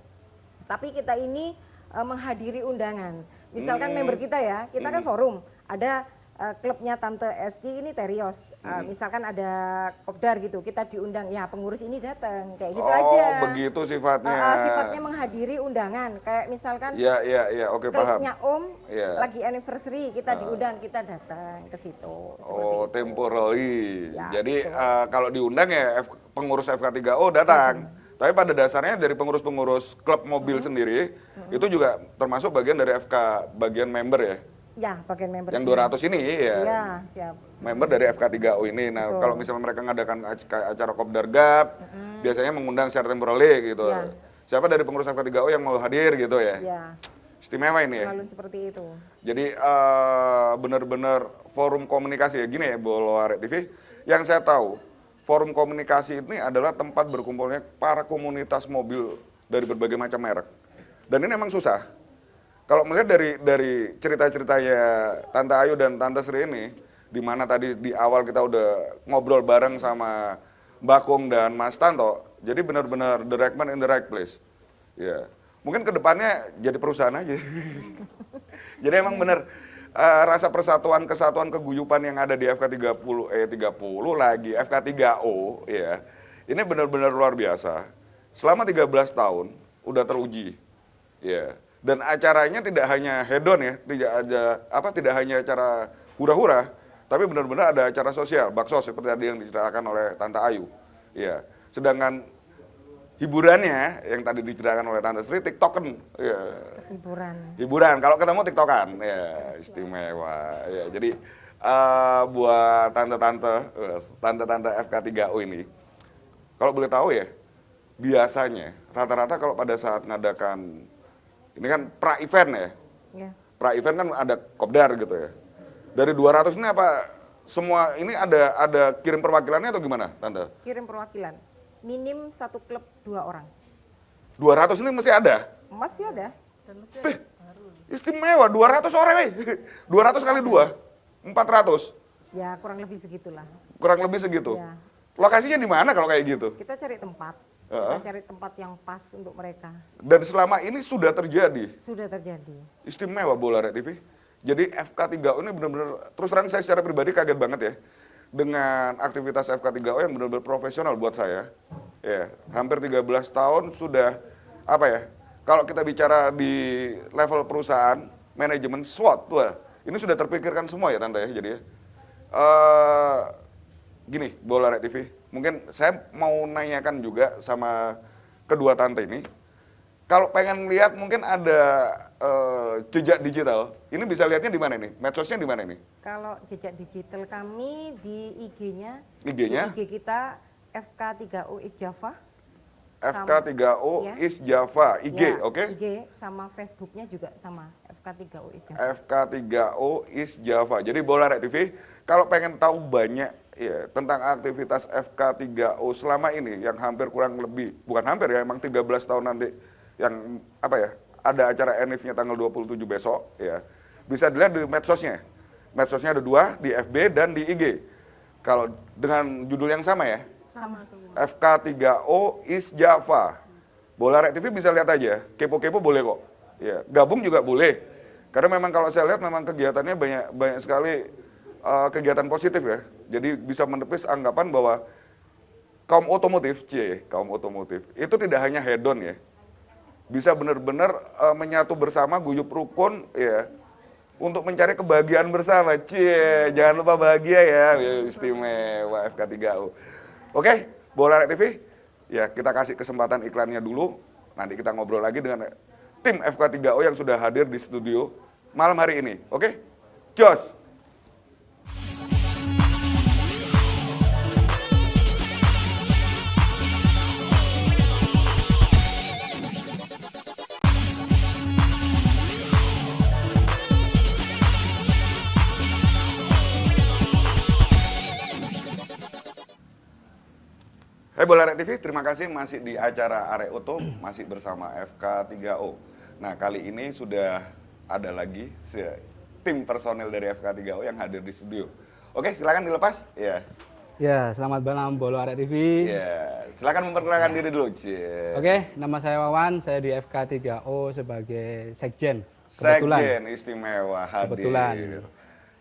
Tapi kita ini menghadiri undangan. Misalkan member kita ya, kita kan forum. Ada klubnya Tante Eski ini Terios. Misalkan ada kopdar gitu, kita diundang, ya pengurus ini datang, kayak gitu aja. Oh, begitu sifatnya. Sifatnya menghadiri undangan. Kayak misalkan Ya, oke paham. klubnya Om Ya. lagi anniversary, kita diundang, kita datang ke situ. Oh, temporary. Ya, Jadi betul. kalau diundang ya pengurus FK3O datang. Tapi pada dasarnya dari pengurus-pengurus klub mobil sendiri itu juga termasuk bagian dari FK, bagian member ya. Ya, bagian member. Yang sini. 200 ini ya. Ya, siap. Member dari FK3O ini. Nah, Betul. kalau misalnya mereka ngadakan kayak acara Kopdar Gap, biasanya mengundang secara temporary gitu. Ya. Siapa dari pengurus FK3O yang mau hadir gitu ya? Ya, Istimewa ini ya. selalu seperti itu. Jadi benar-benar forum komunikasi ya gini ya Bolo Arek TV. Yang saya tahu, forum komunikasi ini adalah tempat berkumpulnya para komunitas mobil dari berbagai macam merek. Dan ini memang susah. Kalau melihat dari cerita-ceritanya Tante Ayu dan Tante Sri ini, di mana tadi di awal kita udah ngobrol bareng sama Mbak Kung dan Mas Tanto, jadi benar-benar the right man in the right place. Ya, mungkin kedepannya jadi perusahaan aja. Jadi emang benar rasa persatuan, kesatuan, keguyupan yang ada di FK30 lagi FK3O ya. Ini benar-benar luar biasa. Selama 13 tahun udah teruji. Ya. Dan acaranya tidak hanya hedon ya, tidak hanya acara hura-hura, tapi benar-benar ada acara sosial, baksos seperti tadi yang diceritakan oleh Tante Ayu. Ya. Sedangkan hiburannya yang tadi diceritakan oleh Tante Sri, TikToken. Ya. Hiburan. Kalau ketemu TikTokan, ya istimewa. Ya, jadi buat tante-tante FK3O ini, kalau boleh tahu ya, biasanya rata-rata kalau pada saat ngadakan ini kan pra-event ya. Ya. Pra-event kan ada kopdar gitu ya. Dari 200 ini apa semua ini ada kirim perwakilannya atau gimana, Tante? Kirim perwakilan. Minim satu klub 2 orang. 200 ini mesti ada? Masih ada. Dan mesti Beh, istimewa, 200 orang weh. 200 kali 2, 400. Ya, kurang lebih segitulah. Kurang lebih segitu. Ya. Lokasinya di mana kalau kayak gitu? Kita cari tempat. Kita cari tempat yang pas untuk mereka. Dan selama ini sudah terjadi. Sudah terjadi. Istimewa Bola Arek TV. Jadi FK3O ini benar-benar, terus terang saya secara pribadi kaget banget ya. Dengan aktivitas FK3O yang benar-benar profesional buat saya. Ya, hampir 13 tahun sudah, apa ya, kalau kita bicara di level perusahaan, manajemen SWOT, wah, ini sudah terpikirkan semua ya Tante ya, jadi ya. Gini, Bola Arek TV, mungkin saya mau nanyakan juga sama kedua Tante ini, kalau pengen lihat mungkin ada jejak digital, ini bisa lihatnya di mana nih? Medsosnya di mana nih? Kalau jejak digital kami di IG-nya, IG-nya? di IG kita FK3O is Java. FK3O Ya. is Java, IG, Ya, oke? IG sama Facebooknya juga sama FK3O is Java. FK3O is Java. Jadi Bola Arek TV, kalau pengen tahu banyak ya tentang aktivitas FK3O selama ini yang hampir kurang lebih, bukan hampir ya, emang 13 tahun nanti yang apa ya, ada acara ENIF-nya tanggal 27 besok ya. Bisa dilihat di medsosnya. Medsosnya ada 2, di FB dan di IG. Kalau dengan judul yang sama ya. sama semua. FK3O is Java. Bola Arek TV bisa lihat aja. Kepo-kepo boleh kok. Ya, gabung juga boleh. Karena memang kalau saya lihat memang kegiatannya banyak sekali kegiatan positif ya. Jadi bisa menepis anggapan bahwa kaum otomotif itu tidak hanya hedon ya. Bisa benar-benar menyatu bersama, guyup rukun ya. Untuk mencari kebahagiaan bersama. Jangan lupa bahagia ya. Istimewa FK3O. Oke, Bola Arek TV, ya kita kasih kesempatan iklannya dulu. Nanti kita ngobrol lagi dengan tim FK3O yang sudah hadir di studio malam hari ini. Oke, jos! Hai Bola Rek TV, terima kasih masih di acara Arek Oto, masih bersama FK3O. Nah, kali ini sudah ada lagi tim personil dari FK3O yang hadir di studio. Oke, silakan dilepas. Ya. Ya, selamat malam Bola Arek TV. Ya, silakan memperkenalkan diri dulu. Oke, nama saya Wawan, saya di FK3O sebagai sekjen. Sekjen istimewa hadir. Kebetulan.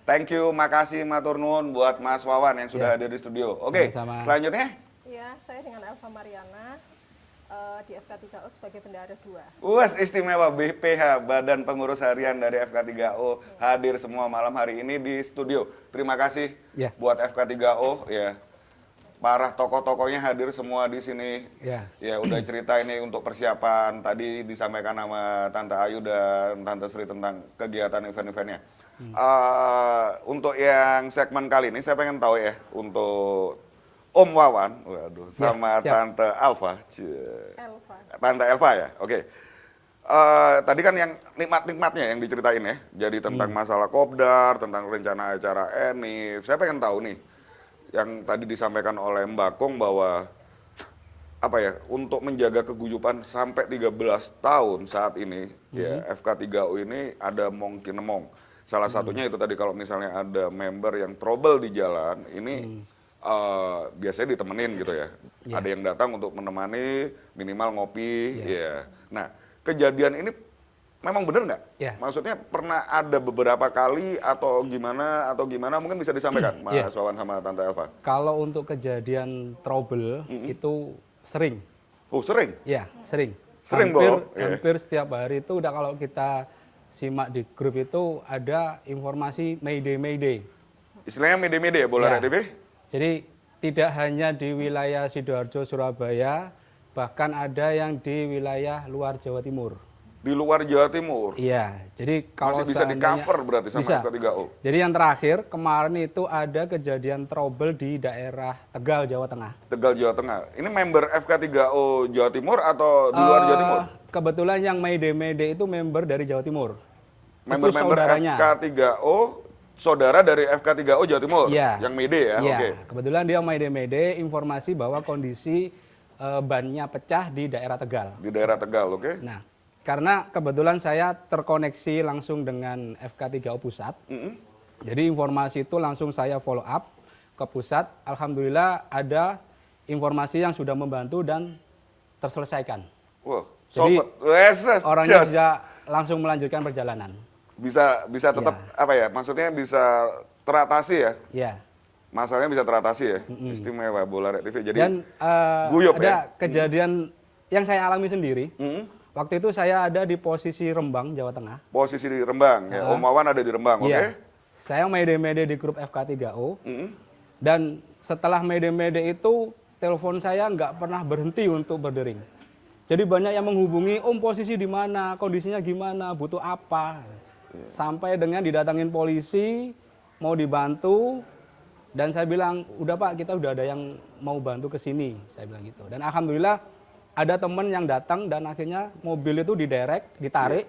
Thank you, makasih matur nuwun buat Mas Wawan yang sudah hadir di studio. Oke, Sama-sama. selanjutnya. Ya, saya dengan Elva Mariana di FK3O sebagai bendahara 2. Uas istimewa BPH, Badan Pengurus Harian dari FK3O hadir semua malam hari ini di studio. Terima kasih Ya. buat FK3O ya. Para tokoh-tokohnya hadir semua di sini. Ya. Ya udah cerita ini untuk persiapan. Tadi disampaikan sama Tante Ayu dan Tante Sri tentang kegiatan event-eventnya. Untuk yang segmen kali ini saya pengen tahu ya untuk Om Wawan, waduh, sama siap. Tante Alfa. Elva. Tante Elva ya, oke. Tadi kan yang nikmat-nikmatnya yang diceritain ya, jadi tentang masalah kopdar, tentang rencana acara ENIF. Saya pengen tahu nih, yang tadi disampaikan oleh Mbak Kong bahwa apa ya, untuk menjaga keguyupan sampai 13 tahun saat ini, ya FK3O ini ada mong. Salah satunya itu tadi kalau misalnya ada member yang trouble di jalan, ini biasanya ditemenin gitu ya. Ada yang datang untuk menemani, minimal ngopi, ya. Nah, kejadian ini memang benar nggak? Ya. Maksudnya pernah ada beberapa kali atau gimana mungkin bisa disampaikan Mas Wawan sama Tante Elva. Kalau untuk kejadian trouble itu sering. Oh, sering? Ya, sering. Sering, hampir, Bo. Iya. hampir setiap hari itu udah kalau kita simak di grup itu ada informasi Mayday. Istilahnya mede-mede ya Bola Ya. Rek TV? Jadi tidak hanya di wilayah Sidoarjo, Surabaya, bahkan ada yang di wilayah luar Jawa Timur. Di luar Jawa Timur. Iya, jadi kalau Masih bisa seandainya- di-cover berarti sama bisa. FK3O. Jadi yang terakhir kemarin itu ada kejadian trouble di daerah Tegal, Jawa Tengah. Tegal, Jawa Tengah. Ini member FK3O Jawa Timur atau di luar Jawa Timur? Kebetulan yang Mayday itu member dari Jawa Timur. Member-member saudaranya. FK3O, saudara dari FK3O Jawa Timur, Iya. yang Mede ya, Iya, oke. kebetulan dia Mayday informasi bahwa kondisi bannya pecah di daerah Tegal. Di daerah Tegal, oke. Nah, karena kebetulan saya terkoneksi langsung dengan FK3O Pusat, jadi informasi itu langsung saya follow up ke pusat. Alhamdulillah ada informasi yang sudah membantu dan terselesaikan. Wah, Jadi, solved. Orangnya bisa langsung melanjutkan perjalanan. Bisa tetap apa ya? Maksudnya bisa teratasi ya. Ya. Masalahnya bisa teratasi ya. Istimewa Bola Rek TV. Jadi Dan guyup ada ya. kejadian yang saya alami sendiri. Mm-mm. Waktu itu saya ada di posisi Rembang, Jawa Tengah. Posisi di Rembang ya. Om Wawan ada di Rembang, oke. Iya. Saya Mayday di grup FK3O. Mm-mm. Dan setelah Mayday itu, telepon saya nggak pernah berhenti untuk berdering. Jadi banyak yang menghubungi, Om posisi di mana, kondisinya gimana, butuh apa. Sampai dengan didatangin polisi, mau dibantu, dan saya bilang, udah Pak, kita udah ada yang mau bantu ke sini, saya bilang gitu. Dan alhamdulillah ada teman yang datang dan akhirnya mobil itu ditarik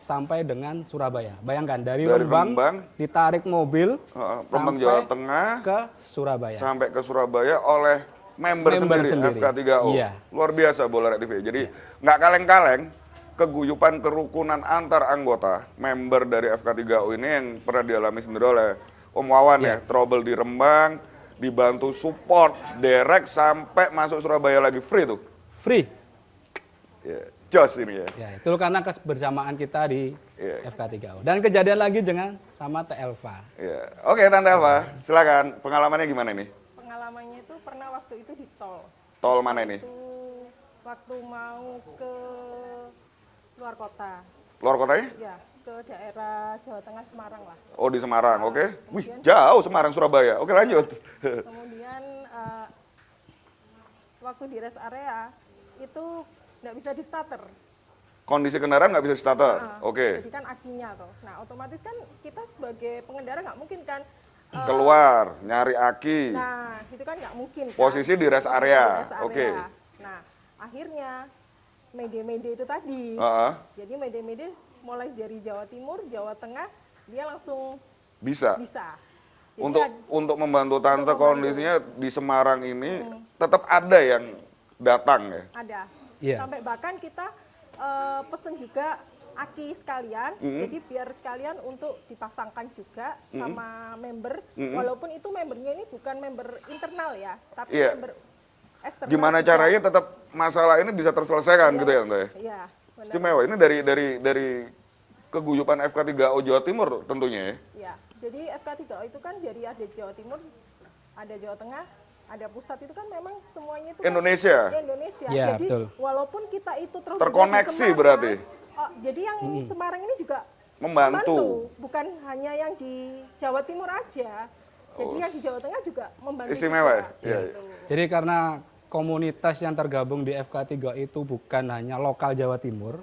sampai dengan Surabaya. Bayangkan dari Rembang ditarik mobil Rembang sampai Jawa Tengah ke Surabaya. sampai ke Surabaya oleh member sendiri FK3O. Iya. Luar biasa Bola Rek TV. Jadi nggak kaleng-kaleng keguyupan kerukunan antar anggota member dari FK3O ini yang pernah dialami sendiri oleh Om Wawan ya. Trouble di Rembang, dibantu support direct sampai masuk Surabaya lagi free tuh. Free. Ya, jos ini ya. Ya, itu karena kebersamaan kita di FK3O. Dan kejadian lagi dengan sama Teh Elva. Ya. Oke, Tante Elva, silakan. Pengalamannya gimana ini? Pengalamannya itu pernah waktu itu di tol. Tol mana ini? Waktu mau ke luar kota. Luar kotanya? Ya, ke daerah Jawa Tengah Semarang lah. Oh, di Semarang, oke. Wih, jauh Semarang, Surabaya. Oke, lanjut. Kemudian waktu di rest area itu nggak bisa di starter. Kondisi kendaraan nggak bisa starter, oke. Jadi kan akinya tuh. Nah otomatis kan kita sebagai pengendara nggak mungkin kan Keluar, nyari aki. Nah itu kan nggak mungkin. Kan? Posisi di rest area, Di rest area. oke. Nah akhirnya Mayday itu tadi. Jadi Mayday mulai dari Jawa Timur, Jawa Tengah dia langsung Bisa. bisa. Untuk membantu tante kondisinya di Semarang ini tetap ada yang datang ya. Ada. Iya. Sampai bahkan kita pesen juga aki sekalian, jadi biar sekalian untuk dipasangkan juga sama member, walaupun itu membernya ini bukan member internal ya, tapi Iya. member eksternal. Gimana juga. caranya tetap masalah ini bisa terselesaikan gitu ya tante? Iya, benar. Istimewa. Ini dari keguyupan FK3O Jawa Timur tentunya ya. Ya, jadi FK3O itu kan dari ada Jawa Timur, ada Jawa Tengah, ada pusat, itu kan memang semuanya itu kan Indonesia. Indonesia. Ya, Jadi betul. walaupun kita itu Terkoneksi di Semarang, berarti. Jadi yang Semarang ini juga Membantu. bukan hanya yang di Jawa Timur aja. Jadi yang di Jawa Tengah juga membantu. Istimewa ya? juga. Iya. Gitu. Jadi karena komunitas yang tergabung di FK3 itu bukan hanya lokal Jawa Timur,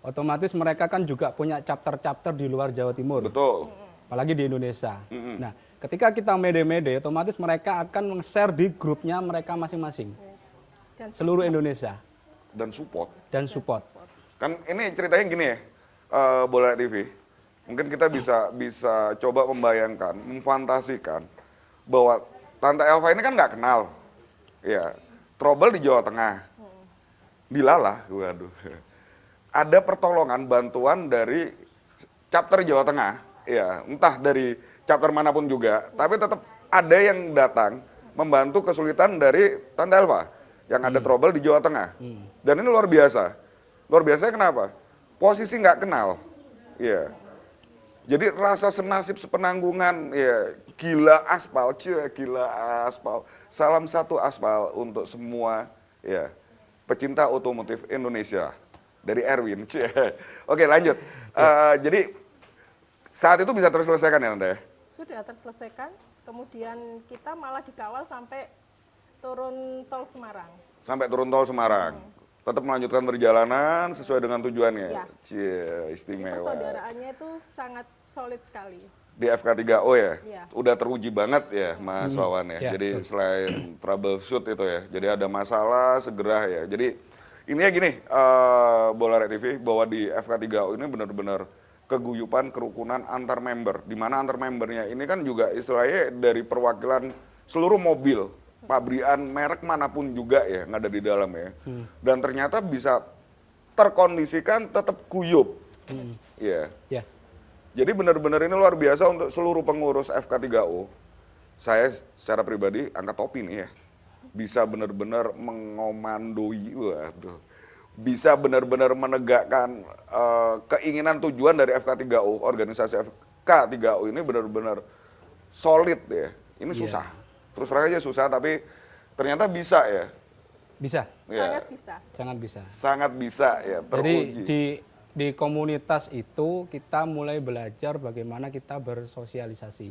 otomatis mereka kan juga punya chapter-chapter di luar Jawa Timur, Betul. apalagi di Indonesia. Nah, ketika kita mede-mede, otomatis mereka akan nge-share di grupnya mereka masing-masing, Dan seluruh Indonesia, Dan support. dan support. Kan ini ceritanya gini ya, Bola TV. Mungkin kita bisa coba membayangkan, memfantasikan bahwa Tante Elva ini kan nggak kenal, ya, trouble di Jawa Tengah, dilalah, waduh, ada pertolongan bantuan dari chapter Jawa Tengah, ya, entah dari chapter manapun juga, tapi tetap ada yang datang membantu kesulitan dari Tante Elva yang ada trouble di Jawa Tengah, dan ini luar biasa. Luar biasanya kenapa? Posisi nggak kenal, ya. Jadi rasa senasib sepenanggungan, ya, gila aspal, gila aspal. Salam satu aspal untuk semua, ya, pecinta otomotif Indonesia dari Erwin. Oke, lanjut. Jadi saat itu bisa terselesaikan ya, Tante? sudah terselesaikan. Kemudian kita malah dikawal sampai turun tol Semarang. Sampai turun tol Semarang. Tetap melanjutkan perjalanan sesuai dengan tujuannya. Ya. Cie, Jadi istimewa. persaudaraannya itu sangat solid sekali. Di FK3O ya, Iya. udah teruji banget ya Mas Wawan ya. Ya, Jadi betul. selain troubleshoot itu ya, jadi ada masalah segera ya. Jadi ini ya gini, Bola TV bahwa di FK3O ini benar-benar keguyupan kerukunan antar member. Di mana antar membernya ini kan juga istilahnya dari perwakilan seluruh mobil, pabrikan merek manapun juga ya yang ada di dalam ya. Dan ternyata bisa terkondisikan tetap guyup. Ya. Ya. Jadi benar-benar ini luar biasa untuk seluruh pengurus FK3O. Saya secara pribadi angkat topi nih ya. Bisa benar-benar mengomandoi, waduh. Bisa benar-benar menegakkan keinginan tujuan dari FK3O, organisasi FK3O ini benar-benar solid ya. Ini susah. Terus terang aja susah, tapi ternyata bisa ya. Bisa, Ya, Sangat bisa. sangat bisa. sangat bisa ya, Jadi teruji. di komunitas itu kita mulai belajar bagaimana kita bersosialisasi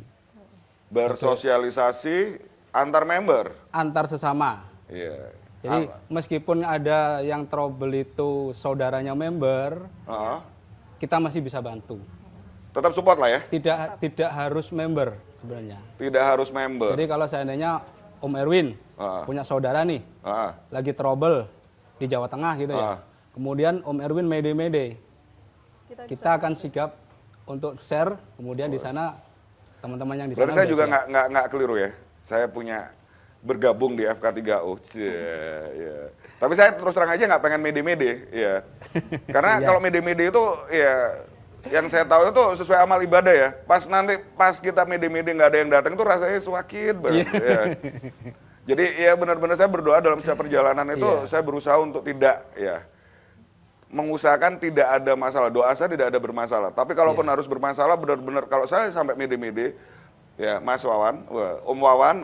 Bersosialisasi antar member. antar sesama. Iya. Jadi meskipun ada yang trouble itu saudaranya member, kita masih bisa bantu. Tetap support lah ya. Tidak harus member sebenarnya. Tidak harus member. Jadi kalau seandainya Om Erwin punya saudara nih, lagi trouble di Jawa Tengah gitu ya. Kemudian Om Erwin mede-mede. Kita akan sigap untuk share, kemudian di sana teman-teman yang di sana. Berarti saya juga share. nggak keliru ya. Saya punya bergabung di FK3O. Ya. Tapi saya terus terang aja nggak pengen mede-mede, ya. Karena kalau mede-mede itu ya yang saya tahu itu sesuai amal ibadah ya. Pas kita mede-mede nggak ada yang datang itu rasanya sakit banget. Ya. Jadi ya benar-benar saya berdoa dalam setiap perjalanan itu saya berusaha untuk tidak ya mengusahakan tidak ada masalah. Doa saya tidak ada bermasalah. Tapi kalaupun harus bermasalah benar-benar kalau saya sampai mede-mede ya Mas Wawan, Om Wawan,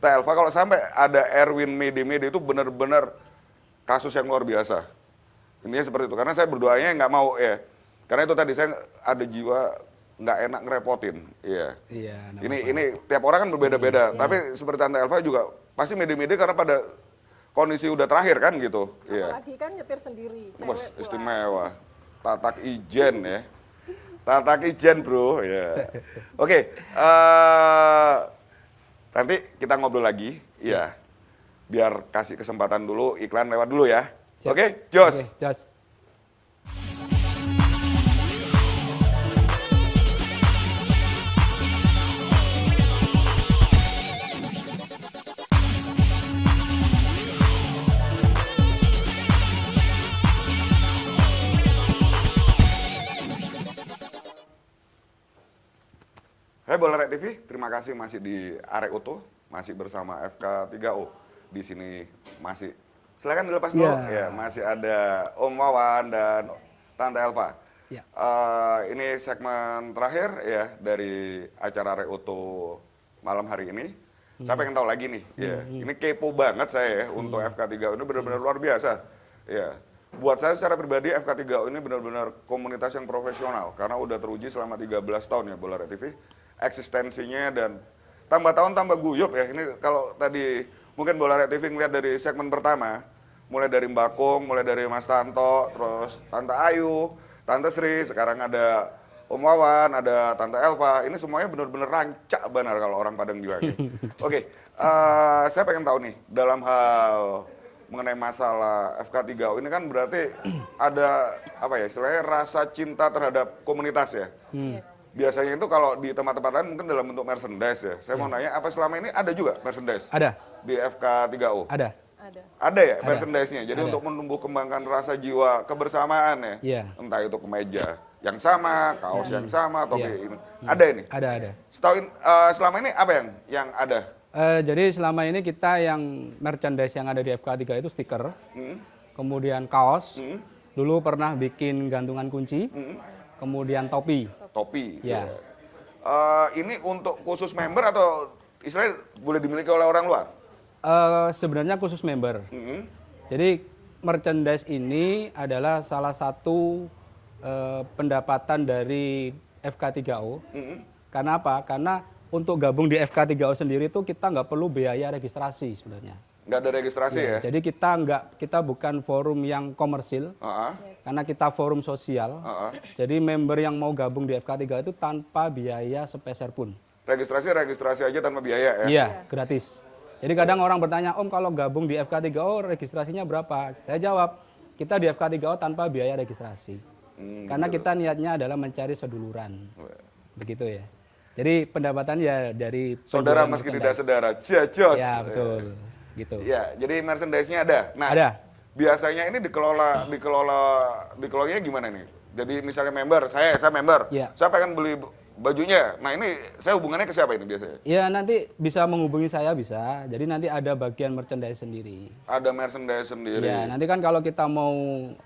Teh Elva kalau sampai ada Erwin mede-mede itu benar-benar kasus yang luar biasa. Ini seperti itu karena saya berdoanya nggak mau ya. Karena itu tadi saya ada jiwa nggak enak ngerepotin. Iya. Iya. Ini tiap orang kan berbeda-beda. Tapi seperti Tante Elva juga pasti mede-mede karena pada kondisi udah terakhir kan gitu. Iya. Apalagi kan nyetir sendiri. Wah, cewek pula. istimewa. Tatak ijen ya. Tatak ijen bro. Ya. Oke. Nanti kita ngobrol lagi. Iya. Biar kasih kesempatan dulu, iklan lewat dulu ya. Siap. Oke, Jos. Oke, Jos. Hai Bola Rek TV, terima kasih masih di Arek Utuh, masih bersama FK3O. Di sini masih, silakan dilepas dulu. Ya, masih ada Om Wawan dan Tante Elva. Ya. Ini segmen terakhir ya dari acara Arek Utuh malam hari ini. Saya pengen tahu lagi nih, ya. Ini kepo banget saya ya untuk FK3O ini benar-benar luar biasa. Ya. Buat saya secara pribadi FK3O ini benar-benar komunitas yang profesional karena udah teruji selama 13 tahun ya Bola Rek TV eksistensinya, dan tambah tahun tambah guyup ya. Ini kalau tadi mungkin Bola Rek TV ngeliat dari segmen pertama, mulai dari Mbak Kung, mulai dari Mas Tanto, terus Tante Ayu, Tante Sri, sekarang ada Om Wawan, ada Tante Elva, ini semuanya benar-benar rancak benar kalau orang Padang bilang. Oke, saya pengen tahu nih dalam hal mengenai masalah FK3O ini kan berarti ada apa ya istilahnya rasa cinta terhadap komunitas ya. Biasanya itu kalau di tempat-tempat lain mungkin dalam bentuk merchandise ya. Saya mau nanya apa selama ini ada juga merchandise? Ada. Di FK3O? Ada. Ada ya merchandise-nya. Jadi untuk menumbuh kembangkan rasa jiwa kebersamaan ya. Iya. Entah itu kemeja yang sama, kaos yang sama atau kayak ini. Ada ini? Ada. Selama ini apa yang ada? Jadi selama ini kita yang merchandise yang ada di FK3 itu stiker, kemudian kaos, dulu pernah bikin gantungan kunci, kemudian topi. Topi. Ya. Ini untuk khusus member atau istilahnya boleh dimiliki oleh orang luar? Sebenarnya khusus member. Jadi merchandise ini adalah salah satu pendapatan dari FK3O. Karena apa? Karena untuk gabung di FK3O sendiri itu kita nggak perlu biaya registrasi sebenarnya. Nggak ada registrasi ya? Jadi kita bukan forum yang komersil, karena kita forum sosial. Jadi member yang mau gabung di FK3 itu tanpa biaya sepeser pun. Registrasi aja tanpa biaya ya? Iya, gratis. Jadi kadang orang bertanya, Om kalau gabung di FK3O registrasinya berapa? Saya jawab, kita di FK3O tanpa biaya registrasi. Karena kita niatnya adalah mencari seduluran. Begitu ya. Jadi pendapatan ya dari saudara meski tidak saudara, jajos. Ya betul, gitu. Ya, jadi merchandise-nya ada. Nah, ada. Biasanya ini dikelolanya gimana nih? Jadi misalnya member, saya member, saya pengen beli bajunya. Nah ini saya hubungannya ke siapa ini biasanya? Ya nanti bisa menghubungi saya bisa. Jadi nanti ada bagian merchandise sendiri. Ada merchandise sendiri. Ya nanti kan kalau kita mau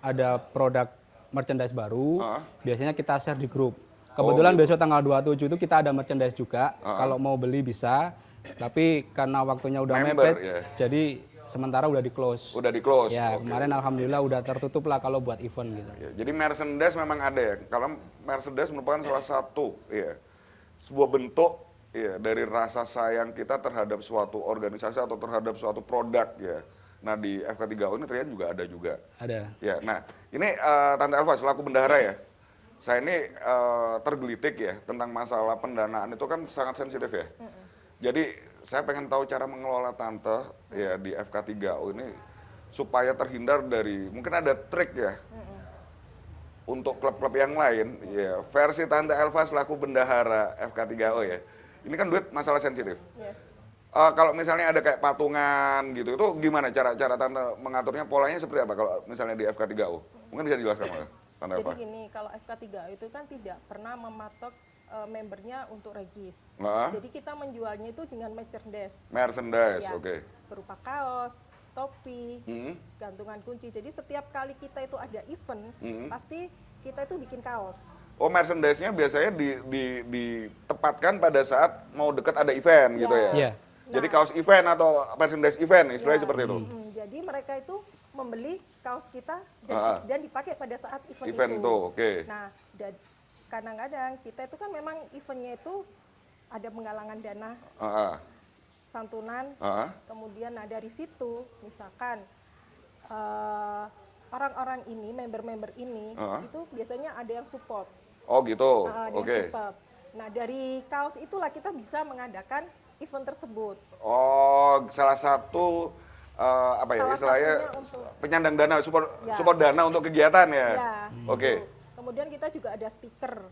ada produk merchandise baru, biasanya kita share di grup. Kebetulan besok tanggal 27 itu kita ada merchandise juga. Kalau mau beli bisa. Tapi karena waktunya udah mepet, jadi sementara udah di-close. Udah di-close. Ya, kemarin alhamdulillah udah tertutup lah kalau buat event gitu. Ya, jadi merchandise memang ada ya. Kalau merchandise merupakan salah satu sebuah bentuk dari rasa sayang kita terhadap suatu organisasi atau terhadap suatu produk ya. Nah, di FK3O ini ternyata juga ada juga. Ada. Ya, nah, ini Tante Elva selaku bendahara ya. Saya ini tergelitik ya tentang masalah pendanaan itu kan sangat sensitif ya. Jadi saya pengen tahu cara mengelola Tante ya di FK3O ini supaya terhindar dari mungkin ada trik ya untuk klub-klub yang lain ya versi Tante Elva selaku bendahara FK3O ya. Ini kan duit masalah sensitif. Kalau misalnya ada kayak patungan gitu itu gimana cara Tante mengaturnya, polanya seperti apa kalau misalnya di FK3O? Mungkin bisa dijelaskan oleh Tante Elva. Jadi gini, kalau FK3O itu kan tidak pernah mematok membernya untuk regis. Jadi kita menjualnya itu dengan merchandise. Merchandise, ya, oke. Berupa kaos, topi, gantungan kunci. Jadi setiap kali kita itu ada event, pasti kita itu bikin kaos. Oh, merchandise-nya biasanya ditempatkan pada saat mau dekat ada event gitu ya? Iya. Jadi kaos event atau merchandise event, istilahnya seperti itu? Jadi mereka itu membeli kaos kita dan dipakai pada saat event itu. Oke. Nah, kadang-kadang kita itu kan memang eventnya itu ada penggalangan dana, santunan, kemudian nah dari situ misalkan orang-orang ini, member-member ini itu biasanya ada yang support. Oh gitu, oke. Nah dari kaos itulah kita bisa mengadakan event tersebut. Oh, salah satu apa ya istilahnya penyandang dana, support dana untuk kegiatan ya? Oke. Kemudian kita juga ada stiker.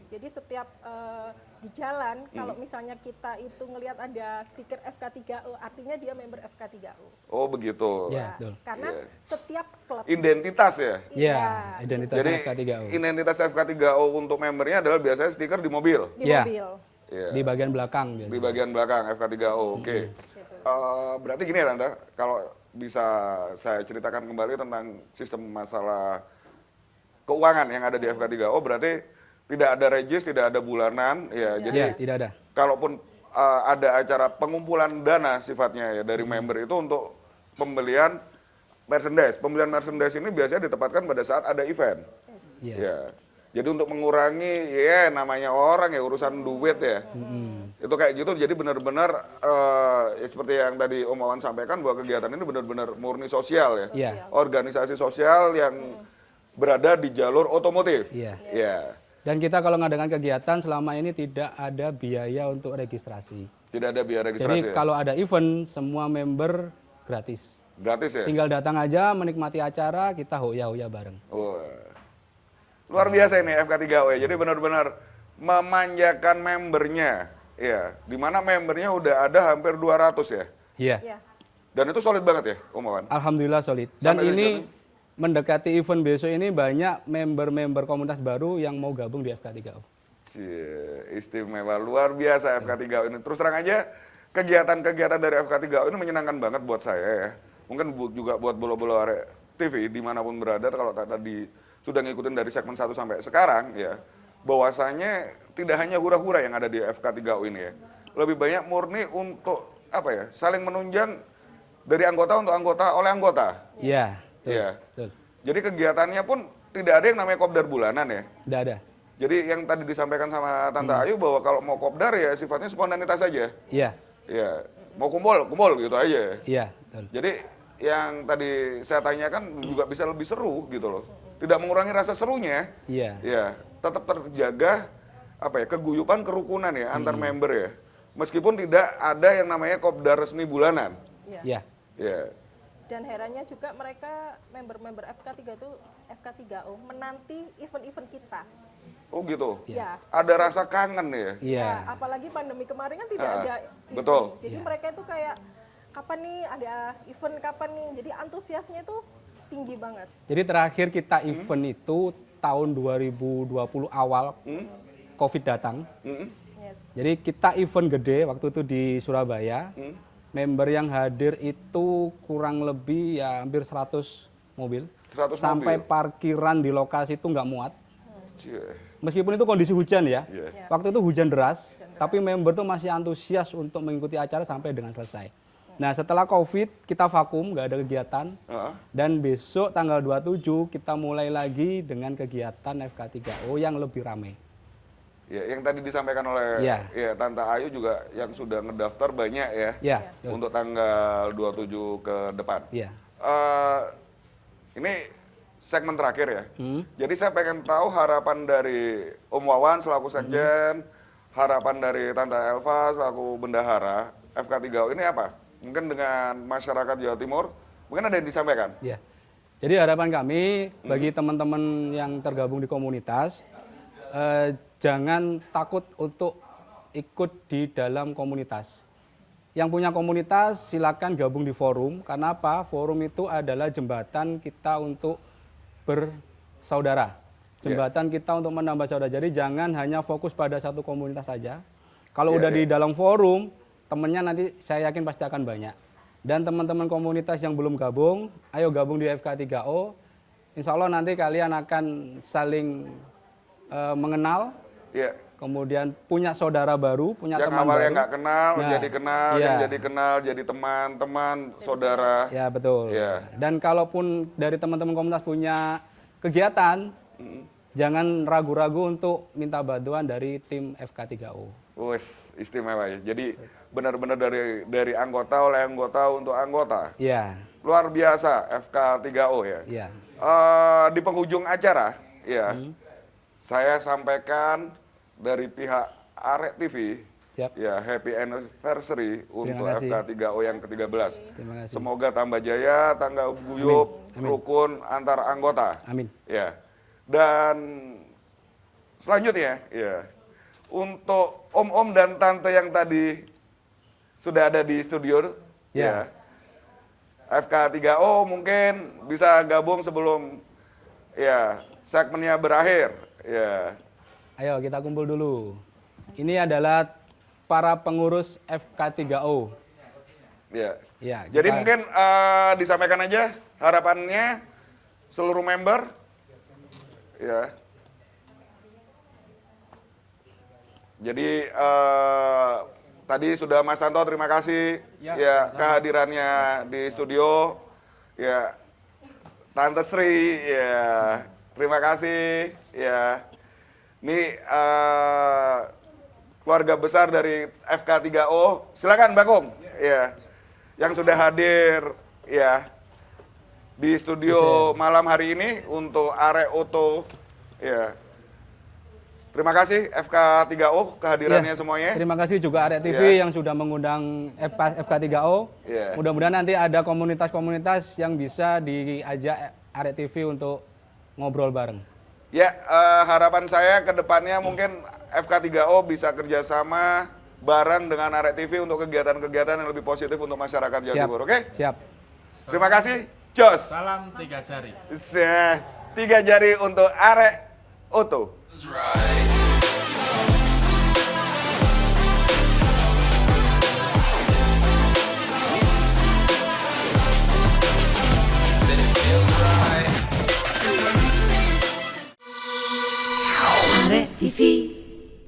Jadi setiap di jalan, kalau misalnya kita itu ngelihat ada stiker FK3O, artinya dia member FK3O. Oh begitu. Ya, betul. Karena setiap klub. Identitas ya? Iya, identitas jadi, FK3O. Identitas FK3O untuk membernya adalah biasanya stiker di mobil? Di mobil. Iya. di bagian belakang biasanya. Di bagian belakang FK3O. Oke. Berarti gini ya Tante, kalau bisa saya ceritakan kembali tentang sistem masalah keuangan yang ada di FK3O, berarti tidak ada regis, tidak ada bulanan, ya. Jadi Iya, tidak ada. kalaupun ada acara pengumpulan dana sifatnya ya dari member itu untuk pembelian merchandise. Pembelian merchandise ini biasanya ditempatkan pada saat ada event. Iya. Ya. Jadi untuk mengurangi ya namanya orang ya urusan duit ya. Itu kayak gitu, jadi benar-benar ya seperti yang tadi Om Wawan sampaikan bahwa kegiatan ini benar-benar murni sosial ya. Iya. Organisasi sosial yang berada di jalur otomotif. Iya. Ya. Dan kita kalau ngadakan kegiatan selama ini tidak ada biaya untuk registrasi. Tidak ada biaya registrasi. Jadi Ya? kalau ada event semua member gratis. Gratis ya? Tinggal datang aja menikmati acara, kita hoya-hoya bareng. Oh. Luar biasa ini FK3O ya. Jadi benar-benar memanjakan membernya. Ya, di mana membernya udah ada hampir 200 ya. Iya. Ya. Dan itu solid banget ya, Om Wawan. Alhamdulillah solid. Dan Sampai ini sejauh mendekati event besok ini banyak member-member komunitas baru yang mau gabung di FK3O. Cie, istimewa, luar biasa FK3O ini. Terus terang aja, kegiatan-kegiatan dari FK3O ini menyenangkan banget buat saya ya. Mungkin juga buat bolo-bolo arek TV dimanapun berada, kalau tadi sudah ngikutin dari segmen 1 sampai sekarang ya, bahwasanya tidak hanya hura-hura yang ada di FK3O ini ya. Lebih banyak murni untuk apa ya, saling menunjang dari anggota untuk anggota oleh anggota. Iya. Betul, Iya. betul. Jadi kegiatannya pun tidak ada yang namanya kopdar bulanan ya. Tidak ada. Jadi yang tadi disampaikan sama Tante Ayu bahwa kalau mau kopdar ya sifatnya spontanitas saja. Iya. Ya, mau kumpul, kumpul gitu aja. Iya. Betul. Jadi yang tadi saya tanyakan juga bisa lebih seru gitu loh. Tidak mengurangi rasa serunya. Iya. Ya, tetap terjaga apa ya, keguyupan, kerukunan ya antar member ya. Meskipun tidak ada yang namanya kopdar resmi bulanan. Iya. Iya. Ya. Dan herannya juga mereka member-member FK3O menanti event-event kita. Oh gitu. Ya. Ada rasa kangen ya. Iya. Ya, apalagi pandemi kemarin kan tidak ada event. betul. Jadi mereka itu kayak kapan nih ada event, kapan nih. Jadi antusiasnya itu tinggi banget. Jadi terakhir kita event itu tahun 2020 awal COVID datang. Yes. Jadi kita event gede waktu itu di Surabaya. Member yang hadir itu kurang lebih ya hampir 100 mobil. 100 Sampai mobil. parkiran di lokasi itu nggak muat. Cie. Meskipun itu kondisi hujan ya. Iya. Waktu itu hujan deras, tapi member tuh masih antusias untuk mengikuti acara sampai dengan selesai. Nah setelah COVID kita vakum, nggak ada kegiatan. Heeh. Dan besok tanggal 27 kita mulai lagi dengan kegiatan FK3O yang lebih ramai. Ya, yang tadi disampaikan oleh Iya. ya Tante Ayu juga yang sudah ngedaftar banyak ya. Ya, betul. Untuk tanggal 27 ke depan. Iya. Ini segmen terakhir ya. Hmm. Jadi saya pengen tahu harapan dari Om Wawan selaku sekjen, harapan dari Tante Elva selaku bendahara FK3O ini apa? Mungkin dengan masyarakat Jawa Timur, mungkin ada yang disampaikan. Ya. Jadi harapan kami bagi teman-teman yang tergabung di komunitas, jangan takut untuk ikut di dalam komunitas. Yang punya komunitas silakan gabung di forum. Karena apa? Forum itu adalah jembatan kita untuk bersaudara. Jembatan kita untuk menambah saudara. Jadi jangan hanya fokus pada satu komunitas saja. Kalau udah di dalam forum, temennya nanti saya yakin pasti akan banyak. Dan teman-teman komunitas yang belum gabung, ayo gabung di FK3O. Insya Allah nanti kalian akan saling mengenal, Iya. kemudian punya saudara baru, punya Yang teman awalnya baru. nggak kenal, Nah, jadi kenal, iya. yang jadi kenal, jadi teman, saudara. Ya betul. Iya. Dan kalaupun dari teman-teman komunitas punya kegiatan, jangan ragu-ragu untuk minta bantuan dari tim FK3O. Wes, istimewa ya. Jadi benar-benar dari anggota oleh anggota untuk anggota. Iya, Luar biasa FK3O ya. iya. Di penghujung acara, ya, saya sampaikan dari pihak Arek TV, Siap. ya happy anniversary untuk kasih. FK3O yang ke-13. Terima kasih. Semoga tambah jaya, tambah guyup, rukun antar anggota. Amin. Ya. Dan selanjutnya, ya, untuk om-om dan tante yang tadi sudah ada di studio, Ya. FK3O mungkin bisa gabung sebelum ya segmennya berakhir. Ya. Ayo kita kumpul dulu. Ini adalah para pengurus FK3O. Ya. Ya, Jadi kita- mungkin disampaikan aja harapannya seluruh member. Ya. Jadi tadi sudah Mas Tanto, terima kasih ya kehadirannya di studio. Ya, Tante Sri, ya terima kasih. Ya, ini keluarga besar dari FK3O. Silakan Mbak Kum. Ya, yang sudah hadir ya di studio malam hari ini untuk Arek Oto. Ya. Terima kasih FK3O kehadirannya Ya, semuanya. Terima kasih juga Arek TV Ya. yang sudah mengundang FK3O. Ya. Mudah-mudahan nanti ada komunitas-komunitas yang bisa diajak Arek TV untuk ngobrol bareng. Ya, harapan saya ke depannya mungkin FK3O bisa kerjasama bareng dengan Arek TV untuk kegiatan-kegiatan yang lebih positif untuk masyarakat Jawa Siap. Timur. Oke? Siap. Terima kasih. Jos. Salam 3 jari. 3 jari untuk Arek Oto.